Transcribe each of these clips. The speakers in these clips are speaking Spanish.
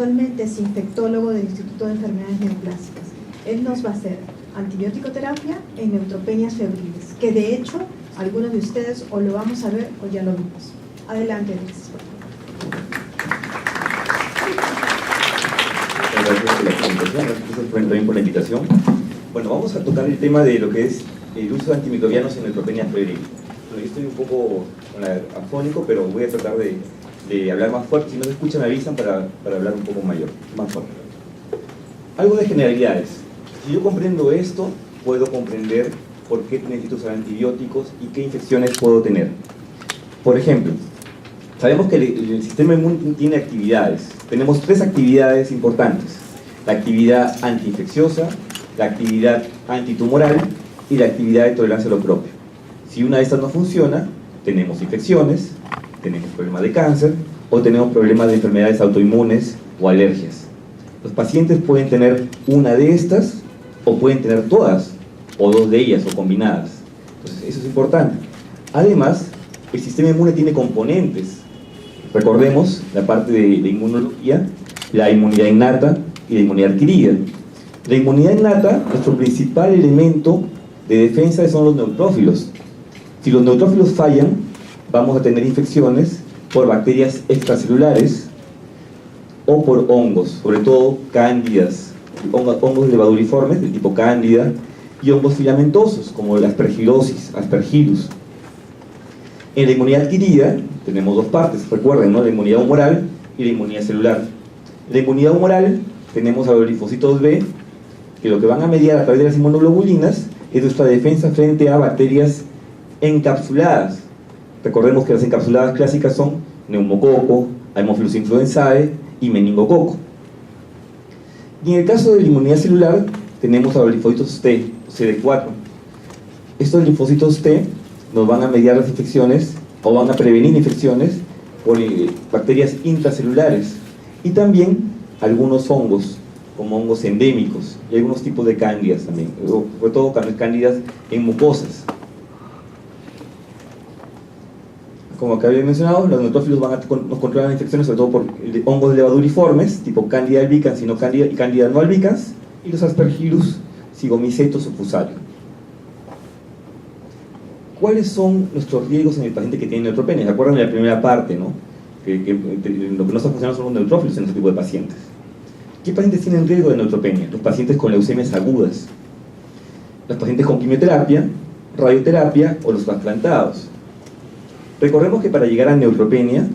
Actualmente es infectólogo del Instituto de Enfermedades Neoplásicas. Él nos va a hacer antibiótico-terapia en neutropenias febriles, que de hecho algunos de ustedes o lo vamos a ver o ya lo vimos. Adelante, Alexis. Gracias por la presentación, gracias también por la invitación. Bueno, vamos a tocar el tema de lo que es el uso de antimicrobianos en neutropenia febril. Bueno, yo estoy un poco afónico, pero voy a tratar de hablar más fuerte. Si no se escucha, me avisan para hablar un poco más fuerte. Algo de generalidades. Si yo comprendo esto, puedo comprender por qué necesito usar antibióticos y qué infecciones puedo tener. Por ejemplo, sabemos que el sistema inmune tiene actividades. Tenemos 3 actividades importantes: la actividad antiinfecciosa, la actividad antitumoral y la actividad de tolerancia a lo propio. Si una de estas no funciona, tenemos infecciones, tenemos problemas de cáncer o tenemos problemas de enfermedades autoinmunes o alergias. Los pacientes pueden tener una de estas o pueden tener todas o 2 de ellas o combinadas. Entonces eso es importante. Además, el sistema inmune tiene componentes. Recordemos la parte de inmunología, la inmunidad innata y la inmunidad adquirida. La inmunidad innata, nuestro principal elemento de defensa son los neutrófilos. Si los neutrófilos fallan, vamos a tener infecciones por bacterias extracelulares o por hongos, sobre todo cándidas, hongos levaduriformes del tipo cándida y hongos filamentosos como la aspergilosis, aspergillus. En la inmunidad adquirida tenemos 2 partes, recuerden, ¿no? La inmunidad humoral y la inmunidad celular. En la inmunidad humoral tenemos a los linfocitos B, que lo que van a mediar a través de las inmunoglobulinas es nuestra defensa frente a bacterias encapsuladas. Recordemos que las encapsuladas clásicas son neumococo, Haemophilus influenzae y meningococo. Y en el caso de la inmunidad celular tenemos a los linfocitos T, CD4. Estos linfocitos T nos van a mediar las infecciones o van a prevenir infecciones por bacterias intracelulares y también algunos hongos, como hongos endémicos y algunos tipos de cándidas también, sobre todo cándidas en mucosas. Como acá había mencionado, los neutrófilos nos controlan infecciones sobre todo por hongos levaduriformes, tipo Candida albicans y Candida no albicans, y los aspergillus, Zygomycetos o Fusarium. ¿Cuáles son nuestros riesgos en el paciente que tiene neutropenia? ¿Se acuerdan de la primera parte, no? Que lo que no está funcionando son los neutrófilos en este tipo de pacientes. ¿Qué pacientes tienen riesgo de neutropenia? Los pacientes con leucemias agudas, los pacientes con quimioterapia, radioterapia o los trasplantados. Recordemos que para llegar a neutropenia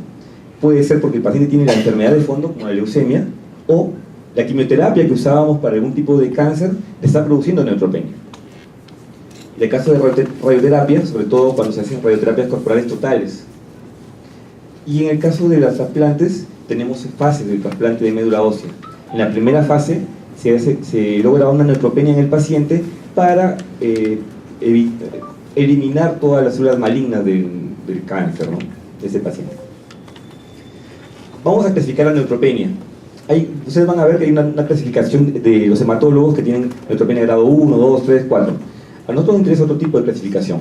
puede ser porque el paciente tiene la enfermedad de fondo, como la leucemia, o la quimioterapia que usábamos para algún tipo de cáncer está produciendo neutropenia. En el caso de radioterapia, sobre todo cuando se hacen radioterapias corporales totales. Y en el caso de los trasplantes, tenemos fases del trasplante de médula ósea. En la primera fase se logra una neutropenia en el paciente para eliminar todas las células malignas del cáncer, ¿no?, de ese paciente. Vamos a clasificar la neutropenia. Ustedes van a ver que hay una clasificación de los hematólogos que tienen neutropenia de grado 1, 2, 3, 4. A nosotros nos interesa otro tipo de clasificación.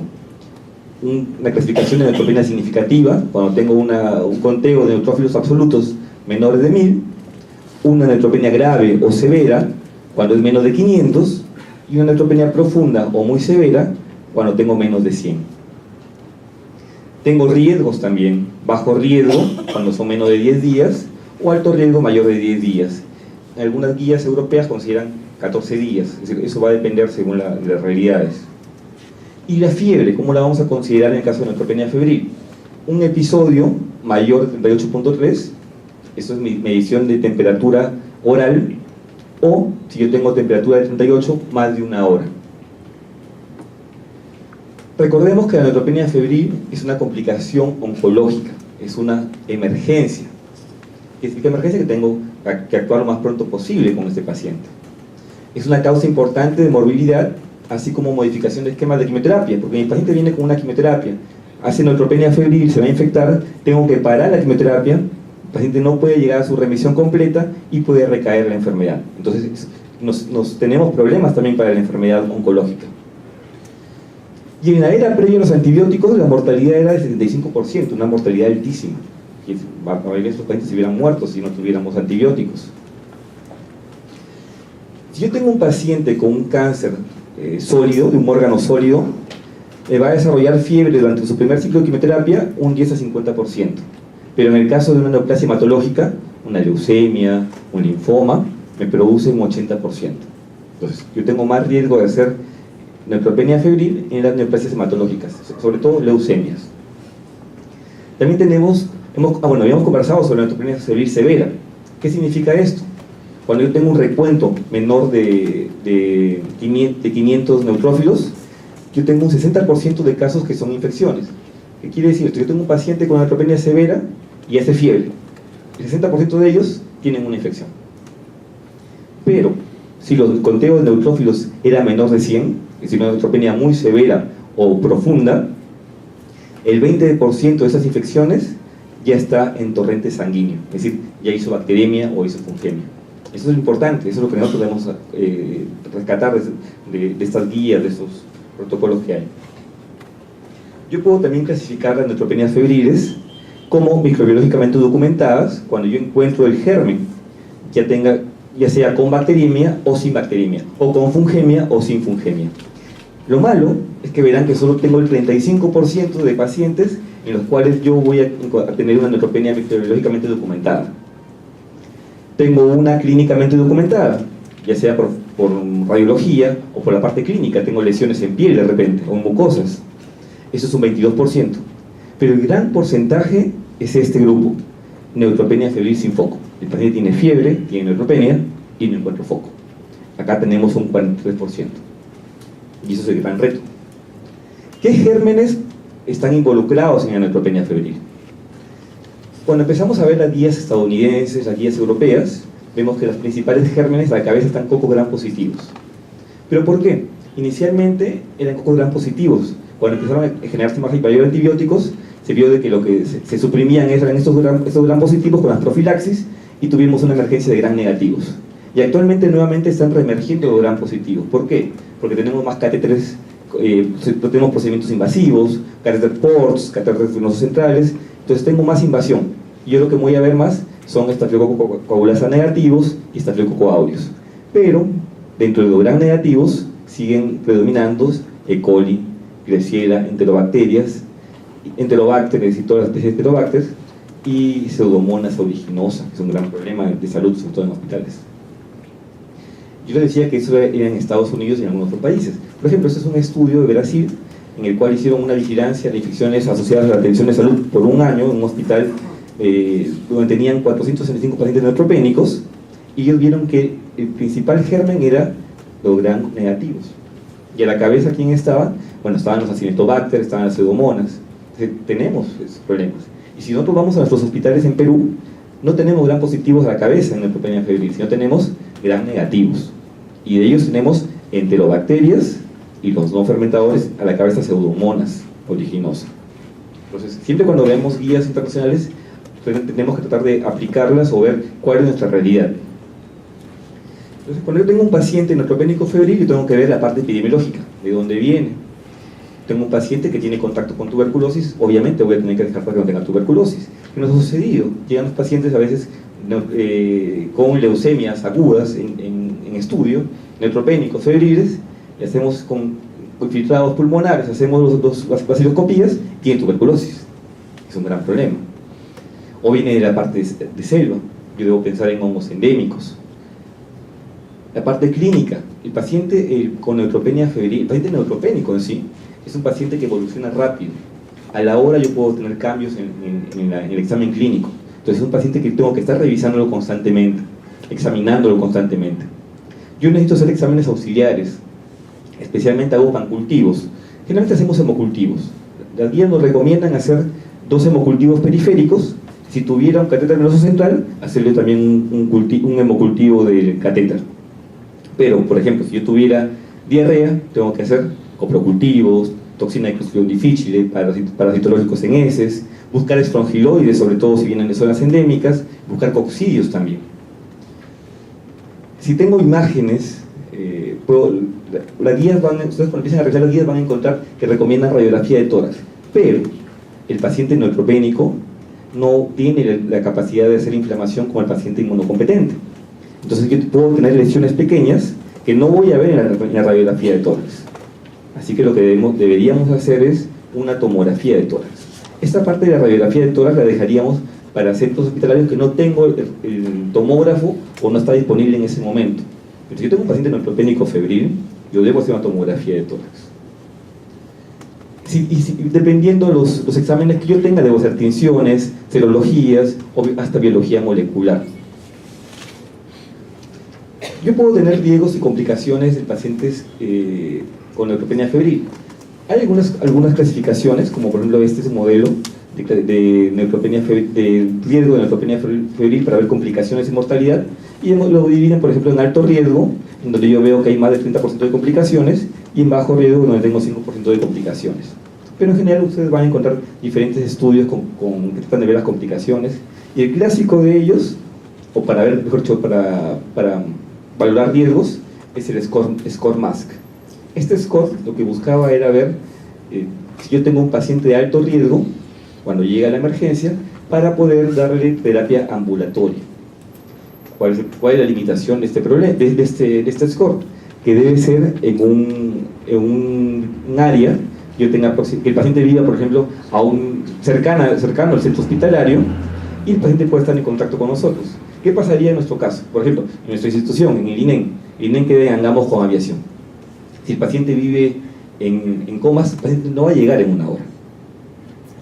Una clasificación de neutropenia significativa, cuando tengo un conteo de neutrófilos absolutos menores de 1000, una neutropenia grave o severa, cuando es menos de 500, y una neutropenia profunda o muy severa, cuando tengo menos de 100. Tengo riesgos también: bajo riesgo, cuando son menos de 10 días, o alto riesgo mayor de 10 días. Algunas guías europeas consideran 14 días, eso va a depender según las realidades. Y la fiebre, ¿cómo la vamos a considerar en el caso de neutropenia febril? Un episodio mayor de 38.3, eso es mi medición de temperatura oral, o si yo tengo temperatura de 38, más de 1 hora. Recordemos que la neutropenia febril es una complicación oncológica, es una emergencia. Es una emergencia que tengo que actuar lo más pronto posible con este paciente. Es una causa importante de morbilidad, así como modificación de esquemas de quimioterapia, porque mi paciente viene con una quimioterapia, hace neutropenia febril, se va a infectar, tengo que parar la quimioterapia, el paciente no puede llegar a su remisión completa y puede recaer la enfermedad. Entonces tenemos problemas también para la enfermedad oncológica. Y en la era previa a los antibióticos, la mortalidad era del 75%, una mortalidad altísima. La mayoría de estos pacientes se hubieran muerto si no tuviéramos antibióticos. Si yo tengo un paciente con un cáncer sólido, de un órgano sólido, va a desarrollar fiebre durante su primer ciclo de quimioterapia un 10 a 50%. Pero en el caso de una neoplasia hematológica, una leucemia, un linfoma, me produce un 80%. Entonces, yo tengo más riesgo de hacer neutropenia febril en las neoplasias hematológicas, sobre todo leucemias. También habíamos conversado sobre la neutropenia febril severa. ¿Qué significa esto? Cuando yo tengo un recuento menor de 500 neutrófilos, yo tengo un 60% de casos que son infecciones. ¿Qué quiere decir esto? Yo tengo un paciente con neutropenia severa y hace fiebre. El 60% de ellos tienen una infección. Pero, si el conteo de neutrófilos era menor de 100, es decir, una neutropenia muy severa o profunda, el 20% de esas infecciones ya está en torrente sanguíneo, es decir, ya hizo bacteremia o hizo fungemia. Eso es lo importante, eso es lo que nosotros debemos rescatar de estas guías, de estos protocolos que hay. Yo puedo también clasificar las neutropenias febriles como microbiológicamente documentadas cuando yo encuentro el germen, ya sea con bacteremia o sin bacteremia, o con fungemia o sin fungemia. Lo malo es que verán que solo tengo el 35% de pacientes en los cuales yo voy a tener una neutropenia microbiológicamente documentada. Tengo una clínicamente documentada, ya sea por radiología o por la parte clínica, tengo lesiones en piel de repente, o en mucosas. Eso es un 22%. Pero el gran porcentaje es este grupo, neutropenia febril sin foco. El paciente tiene fiebre, tiene neutropenia y no encuentro foco. Acá tenemos un 43%. Y eso es el gran reto. ¿Qué gérmenes están involucrados en la neutropenia febril? Cuando empezamos a ver las guías estadounidenses, las guías europeas, vemos que los principales gérmenes de la cabeza están coco gram positivos. ¿Pero por qué? Inicialmente eran coco gram positivos. Cuando empezaron a generarse más mayor antibióticos, se vio de que lo que se suprimían eran estos gram positivos con las profilaxis y tuvimos una emergencia de gram negativos. Y actualmente nuevamente están reemergiendo los gram positivos. ¿Por qué? Porque tenemos más catéteres, tenemos procedimientos invasivos, catéter ports, catéteres venosos centrales, entonces tengo más invasión. Y yo lo que voy a ver más son estafilococcus coagulasa negativos y estafilococcus aureus. Pero dentro de los gram negativos siguen predominando E. coli, Klebsiella, enterobacterias, Enterobacter, es decir, todas las especies de Enterobacter, y Pseudomonas aeruginosa, que es un gran problema de salud, sobre todo en hospitales. Yo les decía que eso era en Estados Unidos y en algunos otros países. Por ejemplo, este es un estudio de Brasil en el cual hicieron una vigilancia de infecciones asociadas a la atención de salud por un año en un hospital donde tenían 465 pacientes neutropénicos, y ellos vieron que el principal germen era los gram negativos. Y a la cabeza, ¿quién estaba? Bueno, estaban los Acinetobacter, estaban las Pseudomonas. Tenemos esos problemas. Y si nosotros vamos a nuestros hospitales en Perú, no tenemos gram positivos a la cabeza en neutropenia febril, sino tenemos gram negativos. Y de ellos tenemos enterobacterias y los no fermentadores a la cabeza Pseudomonas aeruginosa. Entonces, siempre cuando vemos guías internacionales, tenemos que tratar de aplicarlas o ver cuál es nuestra realidad. Entonces, cuando yo tengo un paciente neutropénico febril, yo tengo que ver la parte epidemiológica, de dónde viene. Tengo un paciente que tiene contacto con tuberculosis, obviamente voy a tener que descartar que no tenga tuberculosis. ¿Qué nos ha sucedido? Llegan los pacientes a veces con leucemias agudas en estudio, neutropénicos febriles, y hacemos con infiltrados pulmonares, hacemos las baciloscopías, tienen tuberculosis. Es un gran problema. O viene de la parte de selva, yo debo pensar en hongos endémicos. La parte clínica, el paciente con neutropenia febril, el paciente neutropénico en sí, es un paciente que evoluciona rápido. A la hora yo puedo tener cambios en el examen clínico. Entonces es un paciente que tengo que estar revisándolo constantemente, examinándolo constantemente. Yo necesito hacer exámenes auxiliares, especialmente hago pancultivos. Generalmente hacemos hemocultivos. Las guías nos recomiendan hacer 2 hemocultivos periféricos. Si tuviera un catéter venoso central, hacerle también un hemocultivo del catéter. Pero, por ejemplo, si yo tuviera diarrea, tengo que hacer coprocultivos, toxina de Clostridium difficile, parasitológicos en heces, buscar estrongiloides, sobre todo si vienen de zonas endémicas, buscar coccidios también. Si tengo imágenes, las guías ustedes cuando empiezan a revisar las guías van a encontrar que recomiendan radiografía de tórax, pero el paciente neutropénico no tiene la capacidad de hacer inflamación como el paciente inmunocompetente. Entonces yo puedo tener lesiones pequeñas que no voy a ver en la radiografía de tórax. Así que lo que deberíamos hacer es una tomografía de tórax. Esta parte de la radiografía de tórax la dejaríamos para centros hospitalarios que no tengo el tomógrafo o no está disponible en ese momento. Pero si yo tengo un paciente neutropénico febril, yo debo hacer una tomografía de tórax. Dependiendo los exámenes que yo tenga, debo hacer tinciones, serologías o hasta biología molecular. Yo puedo tener riesgos y complicaciones de pacientes con neutropenia febril. Hay algunas clasificaciones, como por ejemplo este es un modelo de neutropenia febril, de riesgo de neutropenia febril para ver complicaciones y mortalidad, y lo dividen por ejemplo en alto riesgo, en donde yo veo que hay más del 30% de complicaciones, y en bajo riesgo, donde tengo 5% de complicaciones. Pero en general ustedes van a encontrar diferentes estudios que tratan de ver las complicaciones, y el clásico de ellos, o para ver, mejor dicho, para valorar riesgos, es el SCORE-MASC. Este score lo que buscaba era ver si yo tengo un paciente de alto riesgo cuando llega a la emergencia, para poder darle terapia ambulatoria. ¿Cuál es la limitación de este problema, de este score? Que debe ser en un área que el paciente viva, por ejemplo, cercano al centro hospitalario, y el paciente puede estar en contacto con nosotros. ¿Qué pasaría en nuestro caso? Por ejemplo, en nuestra institución, en el INEN que andamos con aviación. Si el paciente vive en Comas, el paciente no va a llegar en 1 hora.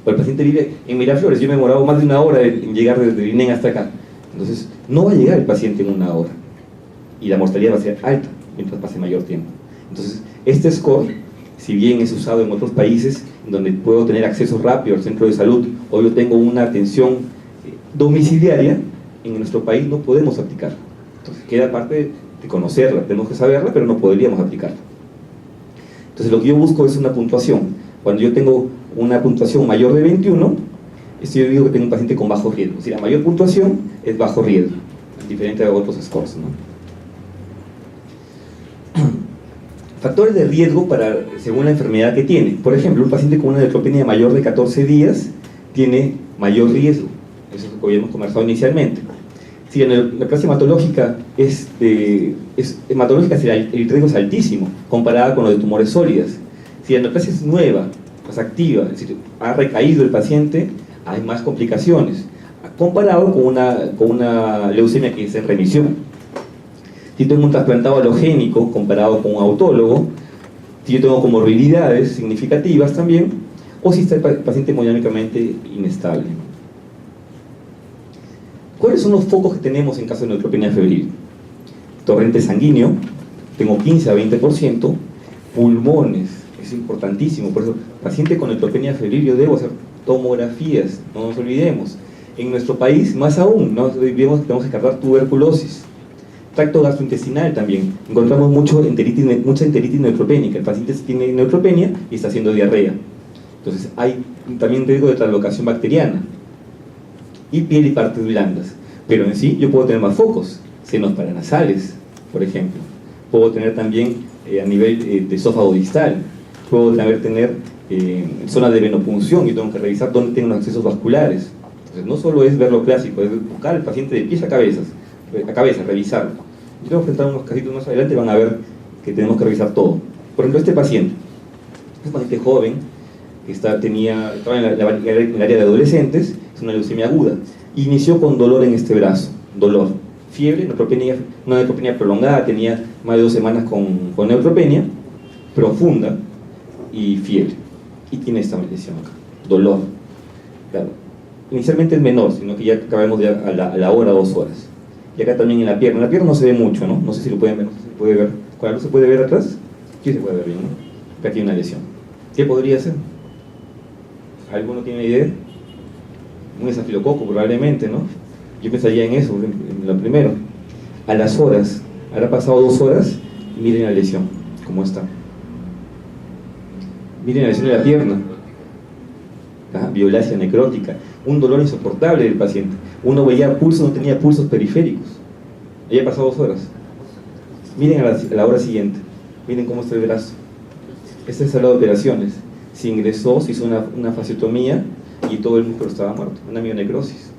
O el paciente vive en Miraflores, yo me he demorado más de 1 hora en llegar desde el INEN hasta acá. Entonces, no va a llegar el paciente en 1 hora. Y la mortalidad va a ser alta mientras pase mayor tiempo. Entonces, este score, si bien es usado en otros países, donde puedo tener acceso rápido al centro de salud, o yo tengo una atención domiciliaria, en nuestro país no podemos aplicarla. Entonces, queda parte de conocerla, tenemos que saberla, pero no podríamos aplicarla. Entonces lo que yo busco es una puntuación. Cuando yo tengo una puntuación mayor de 21, yo digo que tengo un paciente con bajo riesgo. Si la mayor puntuación es bajo riesgo, diferente a otros scores, ¿no? Factores de riesgo según la enfermedad que tiene. Por ejemplo, un paciente con una neutropenia mayor de 14 días tiene mayor riesgo. Eso es lo que habíamos conversado inicialmente. Si la clase hematológica hematológica, el riesgo es altísimo comparada con lo de tumores sólidas. Si la neoplasia es nueva, es activa, es decir, ha recaído el paciente, hay más complicaciones comparado con una leucemia que es en remisión. Si tengo un trasplantado alogénico comparado con un autólogo, si yo tengo comorbilidades significativas también, o si está el paciente hemodinámicamente inestable. ¿Cuáles son los focos que tenemos en caso de neutropenia febril? Torrente sanguíneo, tengo 15 a 20%, pulmones, es importantísimo, por eso, paciente con neutropenia febril yo debo hacer tomografías, no nos olvidemos. En nuestro país, más aún, no nos olvidemos que tenemos que descartar tuberculosis. Tracto gastrointestinal también, encontramos mucha enteritis neutropénica, el paciente tiene neutropenia y está haciendo diarrea. Entonces hay también riesgo de translocación bacteriana. Y piel y partes blandas, pero en sí yo puedo tener más focos, senos paranasales, por ejemplo, puedo tener también a nivel de esófago distal, puedo tener zonas de venopunción, y tengo que revisar dónde tengo los accesos vasculares. Entonces no solo es ver lo clásico, es buscar al paciente de pies a cabeza, revisarlo. Yo tengo que enfrentar unos casitos más adelante, van a ver que tenemos que revisar todo. Por ejemplo, este paciente es un paciente joven, que estaba en el área de adolescentes, es una leucemia aguda, inició con dolor en este brazo, dolor, fiebre, una neutropenia prolongada, tenía más de 2 semanas con neutropenia profunda y fiebre, y tiene esta lesión acá, dolor, claro, inicialmente es menor, sino que ya acabamos ya a la hora, 2 horas, y acá también en la pierna no se ve mucho, ¿no? No sé si lo pueden ver, no sé si se puede ver, ¿con la luz se puede ver atrás? Sí se puede ver bien, ¿no? Acá tiene una lesión. ¿Qué podría ser? ¿Alguno tiene idea? Un esafilococo probablemente, ¿no? Yo pensaría en eso, en lo primero. A las horas, habrá pasado 2 horas, y miren la lesión, cómo está. Miren la lesión de la pierna. Violasia necrótica, un dolor insoportable del paciente. Uno veía pulsos, no tenía pulsos periféricos. Ya pasado 2 horas. Miren a la hora siguiente, miren cómo está el brazo. Esta es la sala de operaciones. Se ingresó, se hizo una fasciotomía y todo el músculo estaba muerto, una mionecrosis.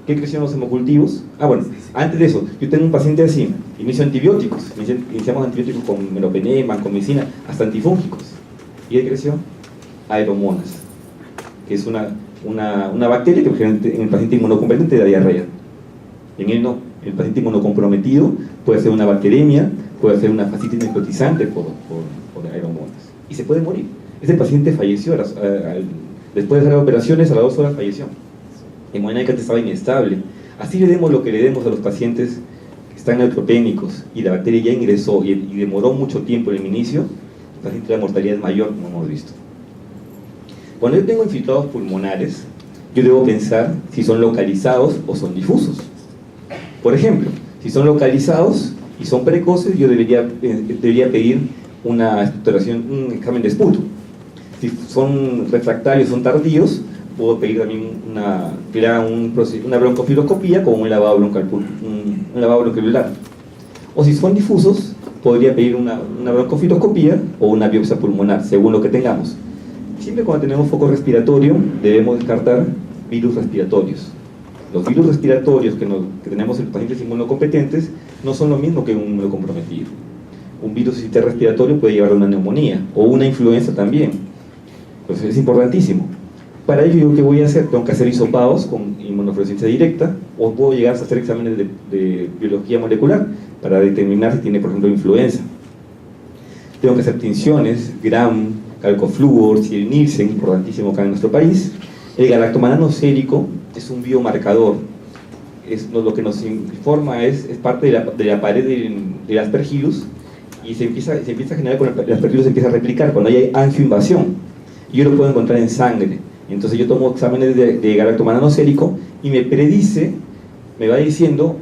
¿Qué crecieron los hemocultivos? Bueno, Antes de eso, yo tengo un paciente así, inicio antibióticos, iniciamos antibióticos con meropenem, con medicina, hasta antifúngicos. ¿Y él creció? Aeromonas, que es una bacteria que en el paciente inmunocompetente da diarrea. En él no, el paciente inmunocomprometido puede hacer una bacteremia, puede hacer una fascitis necrotizante por aeromonas. Y se puede morir. Ese paciente falleció, después de hacer operaciones, a las 2 horas falleció. Hemodinámicamente estaba inestable. Así le demos lo que le demos a los pacientes que están neutropénicos y la bacteria ya ingresó y demoró mucho tiempo en el inicio, el paciente la mortalidad es mayor, como hemos visto. Cuando yo tengo infiltrados pulmonares, yo debo pensar si son localizados o son difusos. Por ejemplo, si son localizados y son precoces, yo debería pedir una expectoración, un examen de esputo. Si son refractarios, son tardíos, puedo pedir también una broncofiloscopía con un lavado bronquiolular. O si son difusos, podría pedir una broncofiloscopía o una biopsia pulmonar, según lo que tengamos. Siempre cuando tenemos foco respiratorio, debemos descartar virus respiratorios. Los virus respiratorios que tenemos en los pacientes inmunocompetentes no son lo mismo que un inmunocomprometido. Un virus respiratorio puede llevar a una neumonía o una influenza también. Entonces es importantísimo. Para ello, ¿yo qué voy a hacer? Tengo que hacer hisopados con inmunofluorescencia directa o puedo llegar a hacer exámenes de biología molecular para determinar si tiene, por ejemplo, influenza. Tengo que hacer tinciones, Gram, calcofluor, Nielsen, importantísimo acá en nuestro país. El galactomanano sérico es un biomarcador. Lo que nos informa es parte de la pared del Aspergillus y se empieza a generar cuando el Aspergillus se empieza a replicar, cuando hay angioinvasión. Y yo lo puedo encontrar en sangre. Entonces yo tomo exámenes de galactomanano sérico y me va diciendo,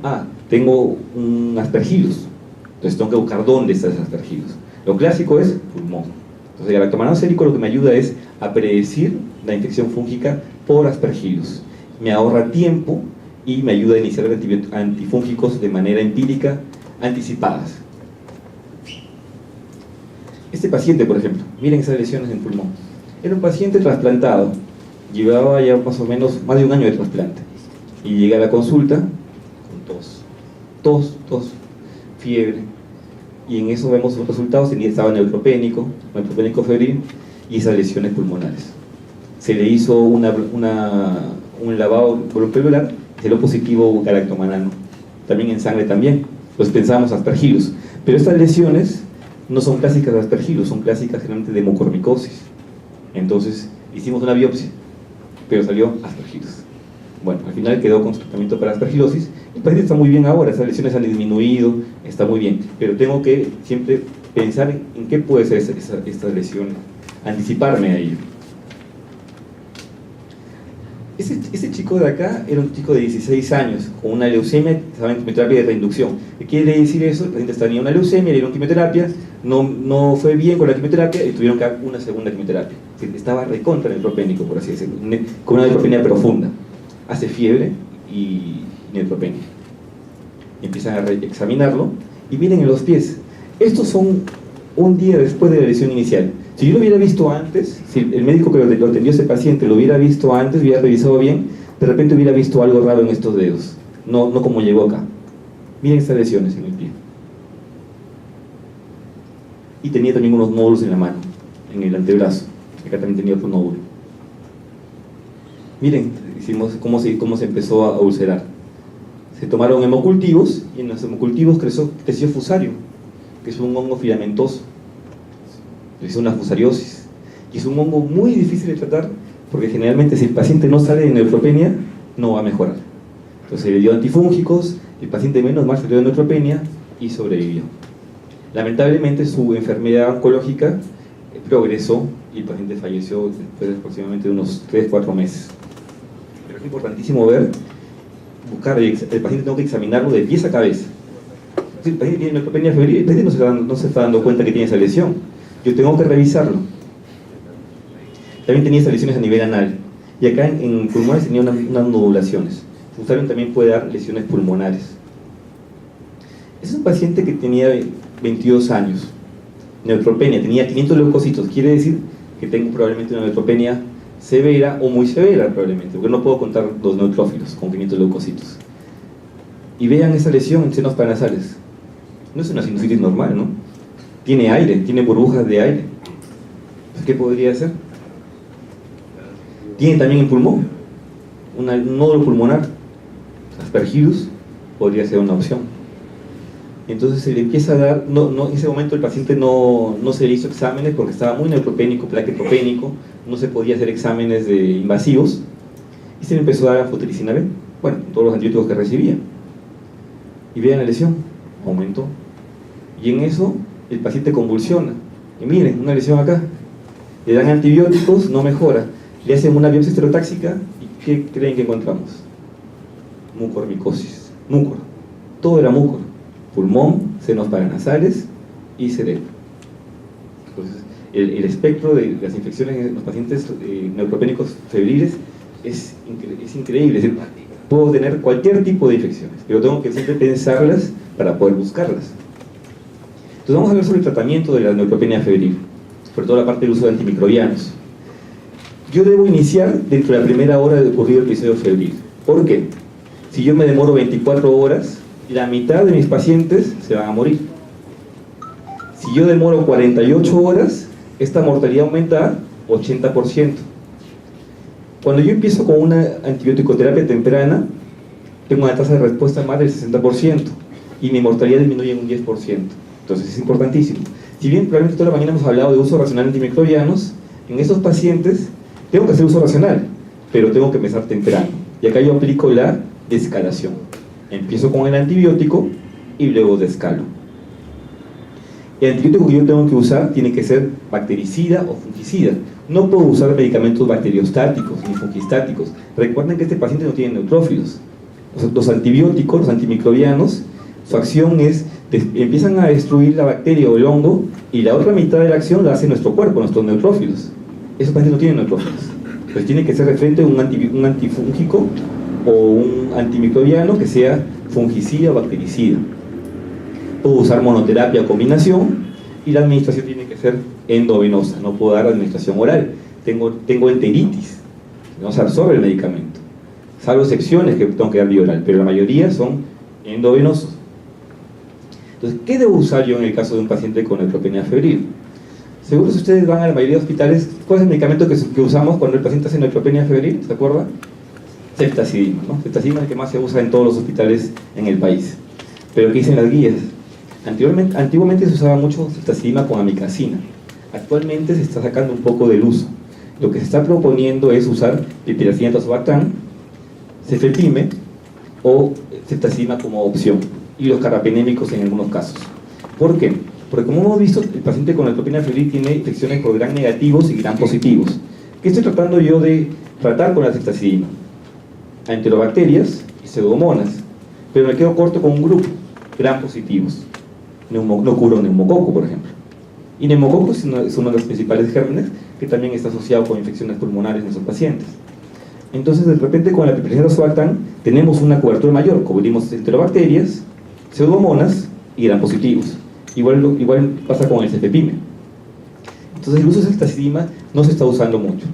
tengo un Aspergillus. Entonces tengo que buscar dónde está ese Aspergillus. Lo clásico es pulmón. Entonces el galactomanano sérico lo que me ayuda es a predecir la infección fúngica por Aspergillus. Me ahorra tiempo y me ayuda a iniciar antifúngicos de manera empírica anticipadas. Este paciente, por ejemplo, miren esas lesiones en pulmón. Era un paciente trasplantado, llevaba ya más o menos más de un año de trasplante. Y llega a la consulta con tos, fiebre. Y en eso vemos los resultados, estaba neutropénico febril y esas lesiones pulmonares. Se le hizo un lavado bronquiolular, salió positivo galactomanano, también en sangre también, pues pensábamos Aspergillus. Pero estas lesiones no son clásicas de Aspergillus, son clásicas generalmente de mucormicosis. Entonces hicimos una biopsia, pero salió Aspergillus. Bueno, al final quedó con su tratamiento para aspergilosis. El paciente está muy bien ahora, esas lesiones han disminuido, está muy bien, pero tengo que siempre pensar en qué puede ser estas lesiones, anticiparme a ello. Ese chico de acá era un chico de 16 años con una leucemia, estaba en quimioterapia de reinducción. ¿Qué quiere decir eso? El paciente tenía una leucemia, le dieron quimioterapia, no fue bien con la quimioterapia y tuvieron que dar una segunda quimioterapia. Estaba recontra neutropénico, por así decirlo, con una neutropenia profunda. Hace fiebre y neutropenia. Empiezan a examinarlo y miren en los pies. Estos son un día después de la lesión inicial. Si yo lo hubiera visto antes, si el médico que lo atendió a ese paciente lo hubiera visto antes, hubiera revisado bien, de repente hubiera visto algo raro en estos dedos, no como llegó acá. Miren estas lesiones en el pie. Y tenía también unos nódulos en la mano, en el antebrazo. Acá también tenía otro nódulo. Miren, hicimos cómo se empezó a ulcerar. Se tomaron hemocultivos y en los hemocultivos creció fusario, que es un hongo filamentoso. Es una fusariosis y es un hongo muy difícil de tratar porque generalmente si el paciente no sale de neutropenia no va a mejorar. Entonces le dio antifúngicos, el paciente menos mal salió de neutropenia y sobrevivió. Lamentablemente su enfermedad oncológica progresó y el paciente falleció después de aproximadamente unos 3-4 meses. Pero es importantísimo buscar el paciente, tengo que examinarlo de pies a cabeza. Si el paciente tiene neutropenia febril, el paciente no se está dando cuenta que tiene esa lesión. Yo tengo que revisarlo. También tenía esas lesiones a nivel anal. Y acá en pulmones tenía unas nodulaciones. Fusario también puede dar lesiones pulmonares. Es un paciente que tenía 22 años. Neutropenia, tenía 500 leucocitos. Quiere decir que tengo probablemente una neutropenia severa o muy severa probablemente, porque no puedo contar los neutrófilos con 500 leucocitos. y vean esa lesión en senos paranasales. No es una sinusitis normal, ¿no? Tiene aire, tiene burbujas de aire. ¿Qué podría ser? Tiene también en pulmón, un nódulo pulmonar, aspergillus, podría ser una opción. Entonces se le empieza a dar, en ese momento el paciente no se le hizo exámenes porque estaba muy neutropénico, plaquetropénico, no se podía hacer exámenes invasivos, y se le empezó a dar anfotericina B, bueno, todos los antibióticos que recibía. Y vean la lesión, aumentó. Y en eso el paciente convulsiona. Y miren, una lesión acá. Le dan antibióticos, no mejora. Le hacen una biopsia estereotáxica y ¿qué creen que encontramos? Mucormicosis, mucor. Todo era mucor. Pulmón, senos paranasales y cerebro. Entonces, el espectro de las infecciones en los pacientes neutropénicos febriles es increíble. Es decir, puedo tener cualquier tipo de infecciones, pero tengo que siempre pensarlas para poder buscarlas. Entonces vamos a ver sobre el tratamiento de la neutropenia febril, sobre todo la parte del uso de antimicrobianos. Yo debo iniciar dentro de la primera hora de ocurrido el episodio febril. ¿Por qué? Si yo me demoro 24 horas, la mitad de mis pacientes se van a morir. Si yo demoro 48 horas, esta mortalidad aumenta a 80%. Cuando yo empiezo con una antibiótico-terapia temprana, tengo una tasa de respuesta más del 60% y mi mortalidad disminuye en un 10%. Entonces es importantísimo. Si bien probablemente toda la mañana hemos hablado de uso racional de antimicrobianos, en esos pacientes tengo que hacer uso racional, pero tengo que empezar temprano. Y acá yo aplico la descalación. Empiezo con el antibiótico y luego descalo. El antibiótico que yo tengo que usar tiene que ser bactericida o fungicida. No puedo usar medicamentos bacteriostáticos ni fungistáticos. Recuerden que este paciente no tiene neutrófilos. Los antibióticos, los antimicrobianos, su acción es, empiezan a destruir la bacteria o el hongo, y la otra mitad de la acción la hace nuestro cuerpo, nuestros neutrófilos. Esos pacientes no tienen neutrófilos. Entonces tiene que ser referente a un antifúngico o un antimicrobiano que sea fungicida o bactericida. Puedo usar monoterapia o combinación, y la administración tiene que ser endovenosa. No puedo dar administración oral. Tengo enteritis, no se absorbe el medicamento, salvo excepciones que tengo que dar vía oral, pero la mayoría son endovenosos. Entonces, ¿qué debo usar yo en el caso de un paciente con neutropenia febril? Seguro si ustedes van a la mayoría de hospitales, ¿cuál es el medicamento que usamos cuando el paciente hace neutropenia febril? ¿Se acuerdan? Ceftazidima, ¿no? Ceftazidima es el que más se usa en todos los hospitales en el país. Pero ¿qué dicen las guías? Antiguamente se usaba mucho ceftazidima con amicacina. Actualmente se está sacando un poco del uso. Lo que se está proponiendo es usar piperacina tazobactam, cefepime o ceftazidima como opción, y los carbapenémicos en algunos casos. ¿Por qué? Porque como hemos visto, el paciente con neutropenia febril tiene infecciones por gram negativos y gram positivos. ¿Qué estoy tratando yo de tratar con la ceftazidima? Enterobacterias y pseudomonas, pero me quedo corto con un grupo, gram positivos. No curo neumococo, por ejemplo. Y neumococo es uno de los principales gérmenes que también está asociado con infecciones pulmonares en nuestros pacientes. Entonces, de repente, con la piperacina tazobactam tenemos una cobertura mayor. Cubrimos enterobacterias, pseudomonas y gram positivos. Igual pasa con el cefepime. Entonces, el uso de ceftazidima no se está usando mucho.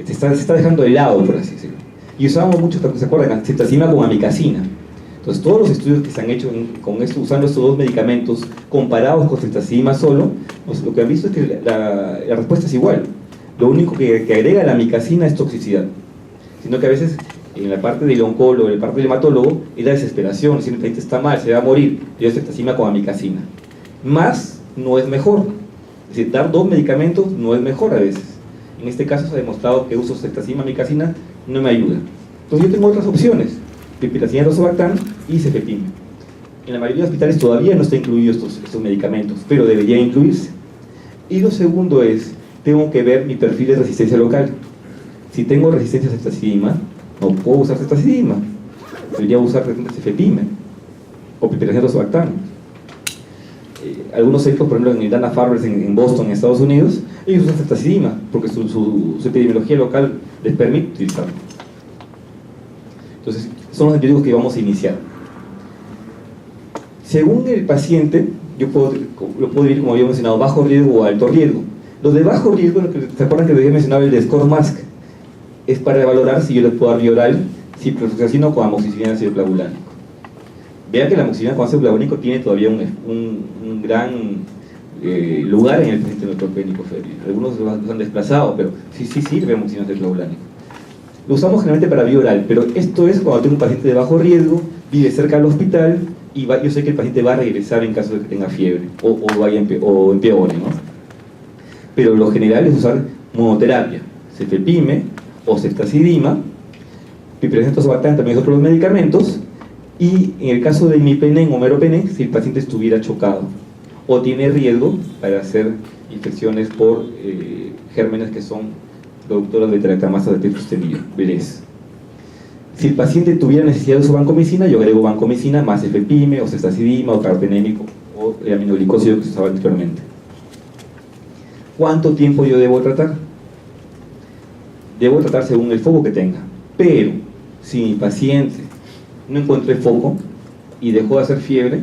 Se está dejando de lado, por así decirlo. Y usábamos mucho, ¿se acuerdan? Ceftazidima con amicacina. Entonces, todos los estudios que se han hecho usando estos dos medicamentos comparados con ceftazidima solo, lo que han visto es que la respuesta es igual. Lo único que agrega la amicacina es toxicidad. Sino que a veces, en la parte del oncólogo, en la parte del hematólogo, es la desesperación. Si el paciente está mal, se va a morir, yo ceftazidima con amicacina. Más no es mejor. Es decir, dar dos medicamentos no es mejor a veces. En este caso se ha demostrado que uso ceftazidima amicacina no me ayuda. Entonces yo tengo otras opciones: piperacina tazobactam y cefepime. En la mayoría de hospitales todavía no están incluidos estos medicamentos, pero deberían incluirse. Y lo segundo es, tengo que ver mi perfil de resistencia local. Si tengo resistencia a ceftazidima, no puedo usar ceftazidima. Debería usar cefepime o piperacina tazobactam. Algunos centros, por ejemplo en el Dana-Farber en Boston, en Estados Unidos, ellos usan ceftazidima porque su epidemiología local les permite utilizarlo. Entonces, son los antibióticos que vamos a iniciar. Según el paciente, lo puedo dividir, como había mencionado, bajo riesgo o alto riesgo. Los de bajo riesgo, ¿se acuerdan que les había mencionado el de SCORE-MASC? Es para valorar si yo les puedo dar vía oral ciprofloxacino con amoxicilina ácido clavulánico. Vean que la amoxicilina con ácido clavulínico tiene todavía un gran lugar en el paciente neutropénico febril. Algunos los han desplazado, pero sí sirve amoxicilina con ácido clavulínico. Lo usamos generalmente para vía oral, pero esto es cuando tengo un paciente de bajo riesgo, vive cerca del hospital y yo sé que el paciente va a regresar en caso de que tenga fiebre o empeore, ¿no? Pero lo general es usar monoterapia, cefepime o ceftazidima, piperacin surobactam, también es otros medicamentos, y en el caso de imipenem o meropenem, si el paciente estuviera chocado o tiene riesgo para hacer infecciones por gérmenes que son productoras de beta-lactamasa de efecto sostenido, BLES. Si el paciente tuviera necesidad de uso de vancomicina, yo agrego vancomicina más cefepime o ceftazidima o carbapenémico o el aminoglicósido que se usaba anteriormente. ¿Cuánto tiempo yo debo tratar? Debo tratar según el foco que tenga, pero si mi paciente no encuentra el foco y dejó de hacer fiebre,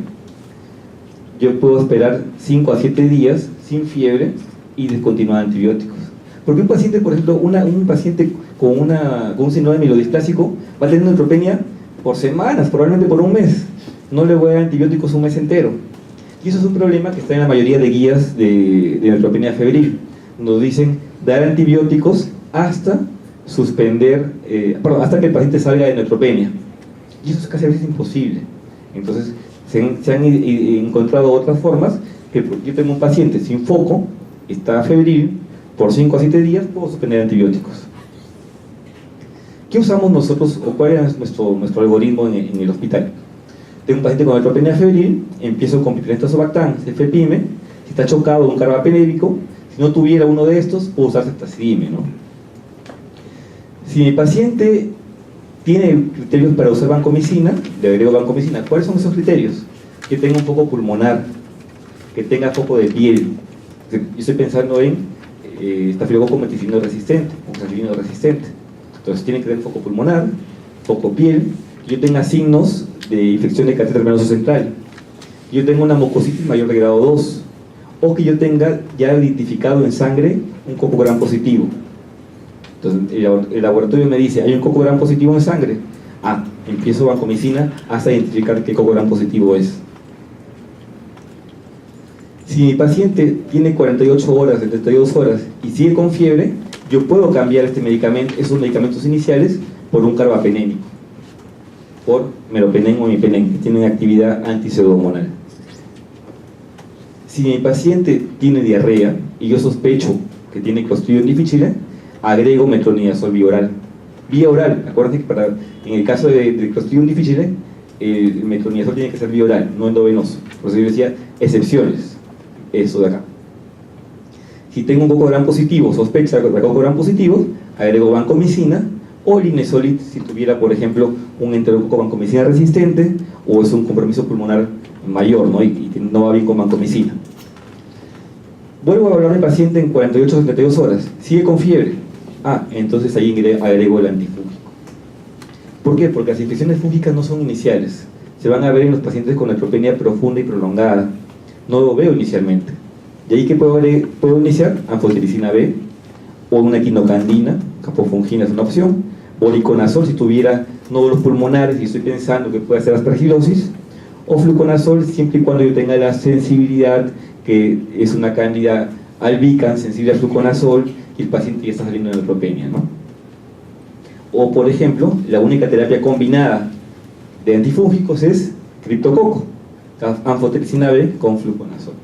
yo puedo esperar 5 a 7 días sin fiebre y descontinuar antibióticos. Porque un paciente, por ejemplo, un paciente con un síndrome mielodisplásico va a tener neutropenia por semanas, probablemente por un mes. No le voy a dar antibióticos un mes entero. Y eso es un problema que está en la mayoría de guías de neutropenia febril. Nos dicen dar antibióticos hasta hasta que el paciente salga de neutropenia. Y eso es casi a veces imposible. Entonces, se han encontrado otras formas que yo tengo un paciente sin foco, está febril, por 5 a 7 días puedo suspender antibióticos. ¿Qué usamos nosotros o cuál es nuestro algoritmo en el hospital? Tengo un paciente con neutropenia febril, empiezo con piperacin surobactam, cefepime, si está chocado un carbapenémico, si no tuviera uno de estos, puedo usar ceftazidime, ¿no? Si mi paciente tiene criterios para usar vancomicina, le agrego vancomicina. ¿Cuáles son esos criterios? Que tenga un foco pulmonar, que tenga foco de piel. Yo estoy pensando en estafilococo meticilino resistente o cefalino resistente. Entonces tiene que tener foco pulmonar, foco piel, que yo tenga signos de infección de catéter venoso central, que yo tenga una mucositis mayor de grado 2, o que yo tenga ya identificado en sangre un coco gram positivo. Entonces el laboratorio me dice, hay un coco gram positivo en sangre. Empiezo vancomicina hasta identificar qué coco gram positivo es. Si mi paciente tiene 48 horas, 72 horas y sigue con fiebre, yo puedo cambiar esos medicamentos iniciales por un carbapenémico, por meropenem o imipenem, que tienen actividad antipseudohormonal. Si mi paciente tiene diarrea y yo sospecho que tiene Clostridium difficile, agrego metronidazol vía oral. Vía oral, acuérdense que en el caso de Clostridium difficile, el metronidazol tiene que ser vía oral, no endovenoso. Por eso yo decía excepciones. Eso de acá. Si tengo un coco gram positivo, sospecha de coco gram positivo, agrego vancomicina o linezolid si tuviera, por ejemplo, un enterococo vancomicina resistente o es un compromiso pulmonar mayor, ¿no? y no va bien con vancomicina. Vuelvo a evaluar al paciente en 48 o 72 horas. Sigue con fiebre. Entonces ahí agrego el antifúngico. ¿Por qué? Porque las infecciones fúngicas no son iniciales. Se van a ver en los pacientes con neutropenia profunda y prolongada. No lo veo inicialmente. ¿Y ahí qué puedo iniciar? Anfotericina B o una quinocandina, capofungina es una opción, o oriconazol si tuviera nódulos pulmonares y estoy pensando que puede hacer aspergilosis, o fluconazol siempre y cuando yo tenga la sensibilidad que es una cándida albicans sensible al fluconazol y el paciente ya está saliendo de neutropenia, ¿no? O por ejemplo, la única terapia combinada de antifúngicos es criptococo, anfotericina B con fluconazol.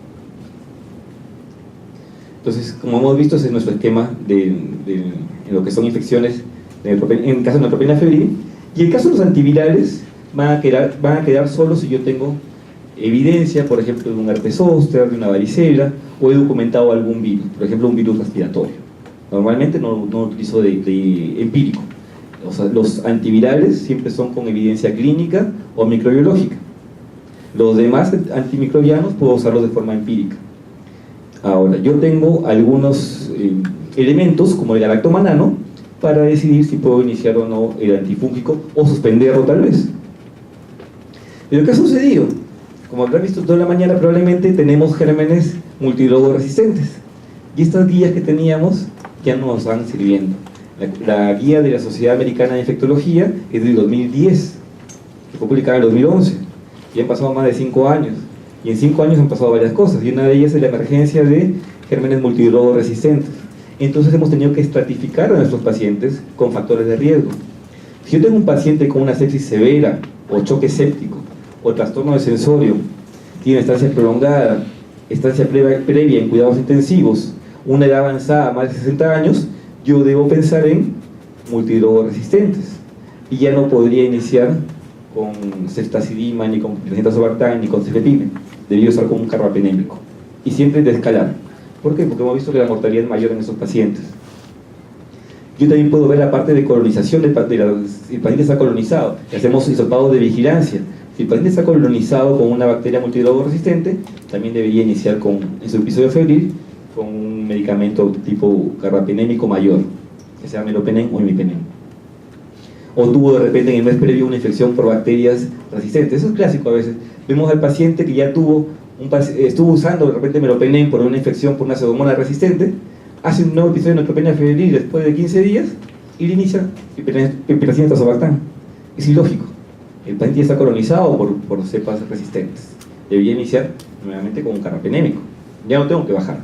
Entonces, como hemos visto, ese es nuestro esquema en lo que son infecciones en el caso de neutropenia febril. Y en el caso de los antivirales van a quedar solo si yo tengo evidencia, por ejemplo, de un herpes zóster, de una varicela, o he documentado algún virus, por ejemplo, un virus respiratorio. Normalmente no utilizo de empírico. O sea, los antivirales siempre son con evidencia clínica o microbiológica. Los demás antimicrobianos puedo usarlos de forma empírica. Ahora, yo tengo algunos elementos, como el galactomanano, para decidir si puedo iniciar o no el antifúngico o suspenderlo tal vez. Pero ¿qué ha sucedido? Como habrán visto toda la mañana, probablemente tenemos gérmenes multilogos resistentes. Y estas guías que teníamos ya no nos están sirviendo. La guía de la Sociedad Americana de Infectología es del 2010, que fue publicada en el 2011. Y han pasado más de 5 años. Y en 5 años han pasado varias cosas. Y una de ellas es la emergencia de gérmenes multidrogo resistentes. Entonces hemos tenido que estratificar a nuestros pacientes con factores de riesgo. Si yo tengo un paciente con una sepsis severa, o choque séptico, o trastorno de sensorio, tiene estancia prolongada, estancia previa en cuidados intensivos, una edad avanzada, más de 60 años, yo debo pensar en multidrogo resistentes. Y ya no podría iniciar con ceftazidima, ni con ceftriaxona, ni con cefepime. Debería usar como un carbapenémico. Y siempre de escalar. ¿Por qué? Porque hemos visto que la mortalidad es mayor en esos pacientes. Yo también puedo ver la parte de colonización si el paciente está colonizado. Hacemos hisopados de vigilancia. Si el paciente está colonizado con una bacteria multidrogo resistente, también debería iniciar en su episodio febril con un medicamento tipo carbapenémico mayor, que sea meropenem o imipenem. O tuvo de repente en el mes previo una infección por bacterias resistentes. Eso es clásico a veces. Vemos al paciente que ya estuvo usando de repente meropenem por una infección por una pseudomonas resistente, hace un nuevo episodio de neutropenia febril después de 15 días y le inicia piperacina tazobactam. Es ilógico. El paciente ya está colonizado por cepas resistentes. Debería iniciar nuevamente con un carbapenémico. Ya no tengo que bajar.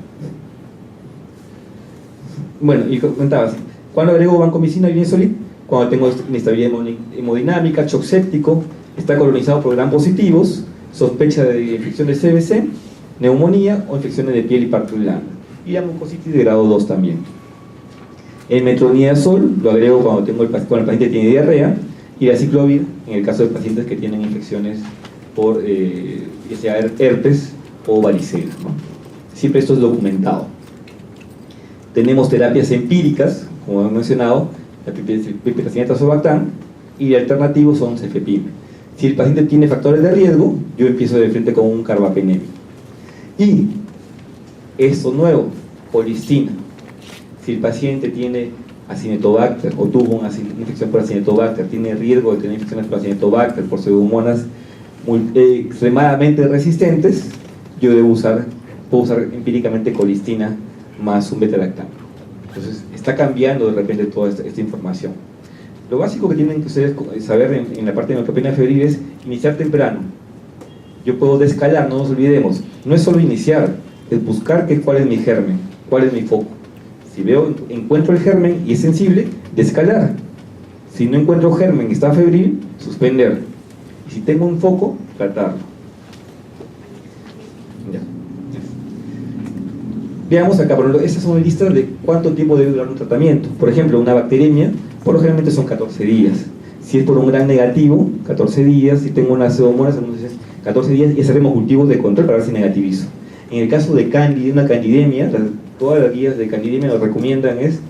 Bueno, y comentabas, ¿cuándo agrego vancomicina y linezolid? Cuando tengo inestabilidad hemodinámica, shock séptico, está colonizado por gram positivos, sospecha de infección de CBC, neumonía o infecciones de piel y parto blanda. Y la mucositis de grado 2 también. El metronidazol lo agrego cuando cuando el paciente tiene diarrea, y la ciclovir en el caso de pacientes que tienen infecciones por ya sea herpes o varicela, ¿no? Siempre esto es documentado. Tenemos terapias empíricas, como hemos mencionado, la piperacina tazobactam, y alternativos son cefepime. Si el paciente tiene factores de riesgo, yo empiezo de frente con un carbapenémico. Y esto nuevo, colistina. Si el paciente tiene Acinetobacter o tuvo una infección por Acinetobacter, tiene riesgo de tener infecciones por Acinetobacter, por pseudomonas extremadamente resistentes, yo puedo usar empíricamente colistina más un beta-lactam. Entonces está cambiando de repente toda esta información. Lo básico que tienen que ustedes saber en la parte de neutropenia febril es iniciar temprano. Yo puedo descalar, no nos olvidemos. No es solo iniciar, es buscar cuál es mi germen, cuál es mi foco. Si encuentro el germen y es sensible, descalar. Si no encuentro germen y está febril, suspender. Y si tengo un foco, tratarlo. Ya. Veamos acá, estas son listas de cuánto tiempo debe durar un tratamiento. Por ejemplo, una bacteremia, por lo generalmente son 14 días. Si es por un gran negativo, 14 días. Si tengo una pseudomonas, 14 días y hacemos cultivos de control para ver si negativizo. En el caso de una candidemia, todas las guías de candidemia nos recomiendan es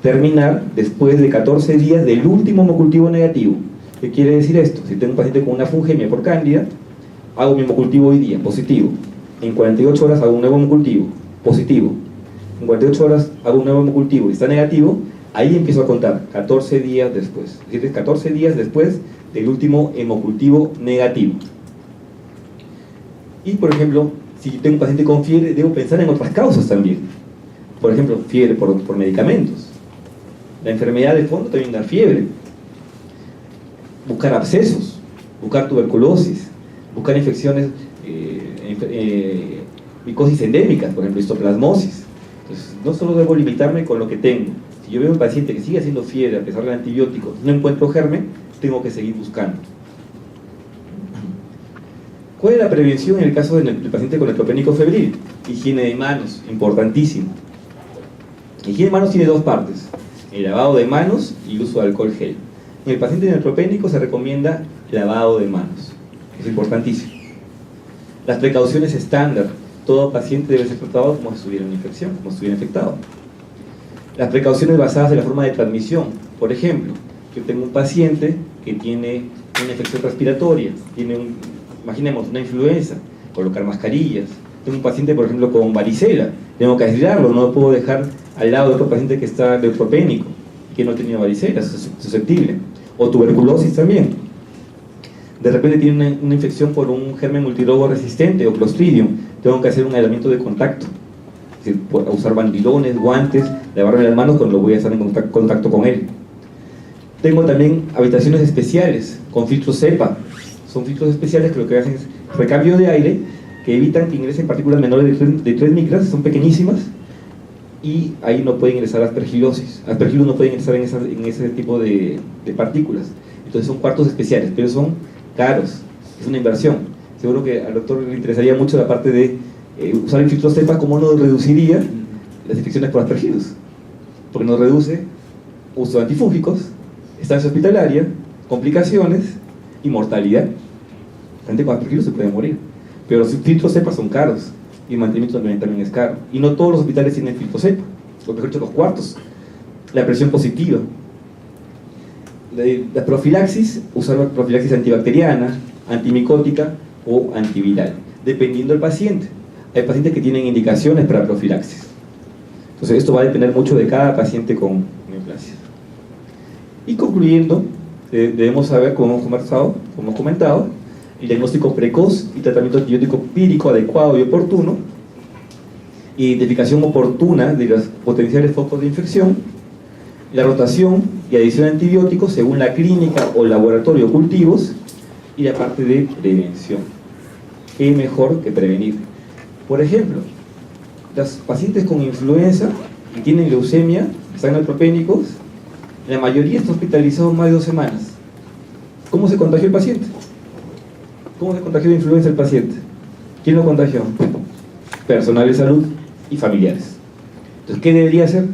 terminar después de 14 días del último hemocultivo negativo. ¿Qué quiere decir esto? Si tengo un paciente con una fungemia por cándida, hago mi hemocultivo hoy día, positivo. En 48 horas hago un nuevo hemocultivo, positivo. En 48 horas hago un nuevo hemocultivo y está negativo, ahí empiezo a contar 14 días después. Es decir, 14 días después del último hemocultivo negativo. Y, por ejemplo, si tengo un paciente con fiebre, debo pensar en otras causas también. Por ejemplo, fiebre por medicamentos. La enfermedad de fondo también da fiebre. Buscar abscesos, buscar tuberculosis, buscar infecciones, micosis endémicas, por ejemplo, histoplasmosis. Entonces, no solo debo limitarme con lo que tengo. Si yo veo un paciente que sigue haciendo fiebre a pesar de antibióticos, no encuentro germen, tengo que seguir buscando. ¿Cuál es la prevención en el caso del paciente con neutropénico febril? Higiene de manos, importantísimo. Higiene de manos tiene dos partes: el lavado de manos y el uso de alcohol gel. En el paciente neutropénico se recomienda lavado de manos, es importantísimo. Las precauciones estándar: todo paciente debe ser tratado como si estuviera en infección, como si estuviera infectado. Las precauciones basadas en la forma de transmisión: por ejemplo, yo tengo un paciente que tiene una infección respiratoria, imaginemos una influenza, colocar mascarillas. Tengo un paciente, por ejemplo, con varicela, tengo que aislarlo, no lo puedo dejar al lado de otro paciente que está neutropénico, que no ha tenido varicela, es susceptible. O tuberculosis también. De repente tiene una infección por un germen multidrogo resistente o Clostridium, tengo que hacer un aislamiento de contacto. Es decir, usar bandilones, guantes, lavarme las manos cuando voy a estar en contacto con él. Tengo también habitaciones especiales con filtro cepa, Son filtros especiales que lo que hacen es recambio de aire, que evitan que ingresen partículas menores de 3 micras, son pequeñísimas, y ahí no pueden ingresar aspergilosis. Aspergillus no pueden ingresar en ese tipo de partículas. Entonces son cuartos especiales, pero son caros, es una inversión. Seguro que al doctor le interesaría mucho la parte de usar el filtro cepa, cómo nos reduciría las infecciones por aspergillus, porque nos reduce uso de antifúngicos, estancia hospitalaria, complicaciones y mortalidad. La gente con aspergillus se puede morir, pero los filtros cepa son caros y el mantenimiento también es caro, y no todos los hospitales tienen filtro cepa, o mejor dicho, los cuartos. La presión positiva, la profilaxis, usar la profilaxis antibacteriana, antimicótica o antiviral, dependiendo del paciente. Hay pacientes que tienen indicaciones para profilaxis. Entonces esto va a depender mucho de cada paciente con neoplasia. Y concluyendo, debemos saber, como hemos comentado, el diagnóstico precoz y tratamiento antibiótico empírico adecuado y oportuno, identificación oportuna de los potenciales focos de infección, la rotación y adición de antibióticos según la clínica o laboratorio o cultivos, y la parte de prevención. ¿Qué mejor que prevenir? Por ejemplo, los pacientes con influenza y tienen leucemia, están neutropénicos, la mayoría está hospitalizado más de 2 semanas. ¿Cómo se contagió el paciente? ¿Cómo se contagió de influenza el paciente? ¿Quién lo contagió? Personal de salud y familiares. Entonces, ¿qué debería hacer?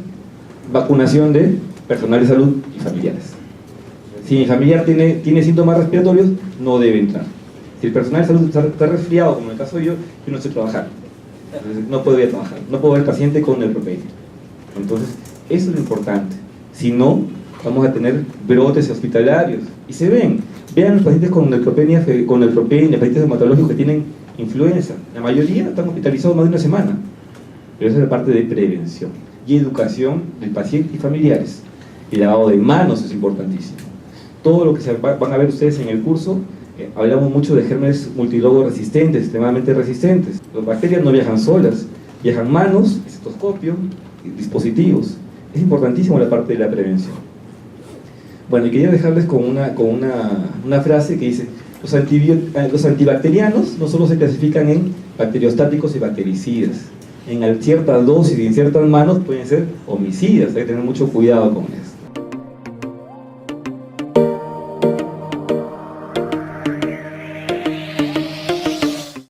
Vacunación de personal de salud y familiares. Si mi familiar tiene síntomas respiratorios, no debe entrar. Si el personal de salud está resfriado, como en el caso de yo no estoy trabajando. Entonces, no puedo ir a trabajar, no puedo ver paciente con neutropenia. Entonces, eso es lo importante. Si no, vamos a tener brotes hospitalarios. Y se vean los pacientes con neutropenia, pacientes hematológicos que tienen influenza. La mayoría están hospitalizados más de 1 semana. Pero esa es la parte de prevención y educación del paciente y familiares. El lavado de manos es importantísimo. Todo lo que van a ver ustedes en el curso, hablamos mucho de gérmenes multilobos resistentes, extremadamente resistentes. Las bacterias no viajan solas, viajan manos, estetoscopio, dispositivos. Es importantísimo la parte de la prevención. Bueno, y quería dejarles con una frase que dice: los antibacterianos no solo se clasifican en bacteriostáticos y bactericidas, en ciertas dosis y en ciertas manos pueden ser homicidas. Hay que tener mucho cuidado con eso.